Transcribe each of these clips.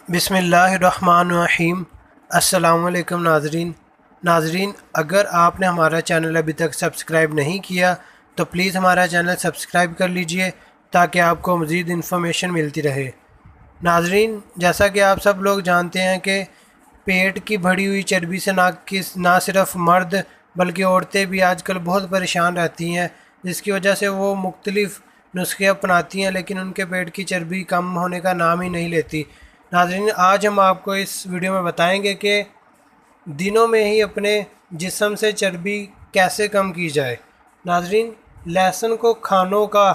बिस्मिल्लाहिर्रहमानिर्रहीम। अस्सलाम वालेकुम नाजरीन, अगर आपने हमारा चैनल अभी तक सब्सक्राइब नहीं किया तो प्लीज़ हमारा चैनल सब्सक्राइब कर लीजिए ताकि आपको मज़ीद इन्फॉर्मेशन मिलती रहे। नाजरीन, जैसा कि आप सब लोग जानते हैं कि पेट की बढ़ी हुई चर्बी से ना सिर्फ मर्द बल्कि औरतें भी आजकल बहुत परेशान रहती हैं, जिसकी वजह से वो मुख्तलिफ़ नुस्खे अपनाती हैं लेकिन उनके पेट की चर्बी कम होने का नाम ही नहीं लेती। नाज़रीन, आज हम आपको इस वीडियो में बताएंगे कि दिनों में ही अपने जिस्म से चर्बी कैसे कम की जाए। नाज़रीन, लहसुन को खानों का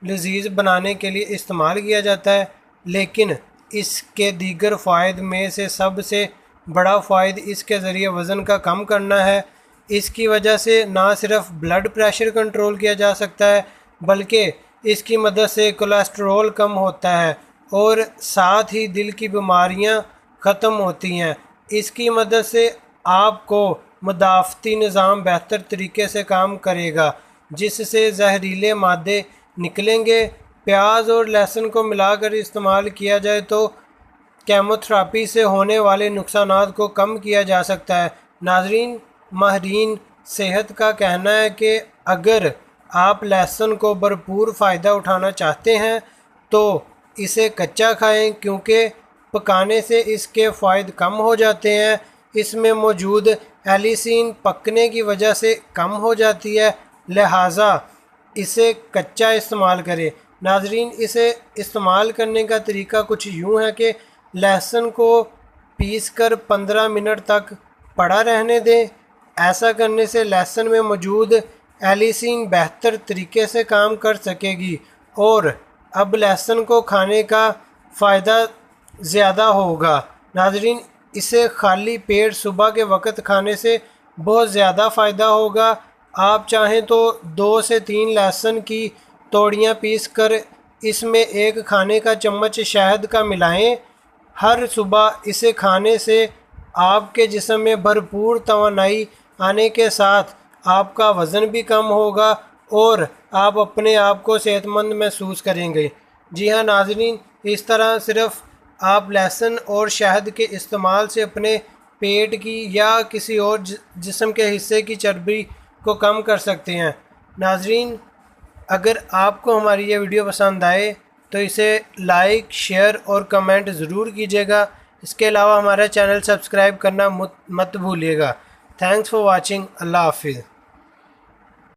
लजीज बनाने के लिए इस्तेमाल किया जाता है, लेकिन इसके दीगर फ़ायद में से सबसे बड़ा फ़ायद इसके ज़रिए वज़न का कम करना है। इसकी वजह से ना सिर्फ ब्लड प्रेशर कंट्रोल किया जा सकता है बल्कि इसकी मदद से कोलेस्ट्रॉल कम होता है और साथ ही दिल की बीमारियां ख़त्म होती हैं। इसकी मदद से आपको मुदाफ़ती निज़ाम बेहतर तरीके से काम करेगा, जिससे जहरीले मादे निकलेंगे। प्याज और लहसुन को मिलाकर इस्तेमाल किया जाए तो केमोथेरेपी से होने वाले नुकसानात को कम किया जा सकता है। नाज़रीन, माहिरीन सेहत का कहना है कि अगर आप लहसुन को भरपूर फ़ायदा उठाना चाहते हैं तो इसे कच्चा खाएं, क्योंकि पकाने से इसके फ़ायद कम हो जाते हैं। इसमें मौजूद एलिसिन पकने की वजह से कम हो जाती है, लिहाजा इसे कच्चा इस्तेमाल करें। नाजरीन, इसे इस्तेमाल करने का तरीका कुछ यूँ है कि लहसुन को पीस कर 15 मिनट तक पड़ा रहने दें। ऐसा करने से लहसुन में मौजूद एलिसिन बेहतर तरीके से काम कर सकेगी और अब लहसुन को खाने का फ़ायदा ज़्यादा होगा। नाजरीन, इसे खाली पेट सुबह के वक़्त खाने से बहुत ज़्यादा फ़ायदा होगा। आप चाहें तो 2 से 3 लहसुन की तोड़ियाँ पीस कर इसमें एक खाने का चम्मच शहद का मिलाएं। हर सुबह इसे खाने से आपके जिस्म में भरपूर तवानाई आने के साथ आपका वज़न भी कम होगा और आप अपने आप को सेहतमंद महसूस करेंगे। जी हाँ नाज़रीन, इस तरह सिर्फ आप लहसुन और शहद के इस्तेमाल से अपने पेट की या किसी और जिस्म के हिस्से की चर्बी को कम कर सकते हैं। नाज़रीन, अगर आपको हमारी ये वीडियो पसंद आए तो इसे लाइक, शेयर और कमेंट ज़रूर कीजिएगा। इसके अलावा हमारा चैनल सब्सक्राइब करना मत भूलिएगा। Thanks for watching. अल्लाह हाफिज़।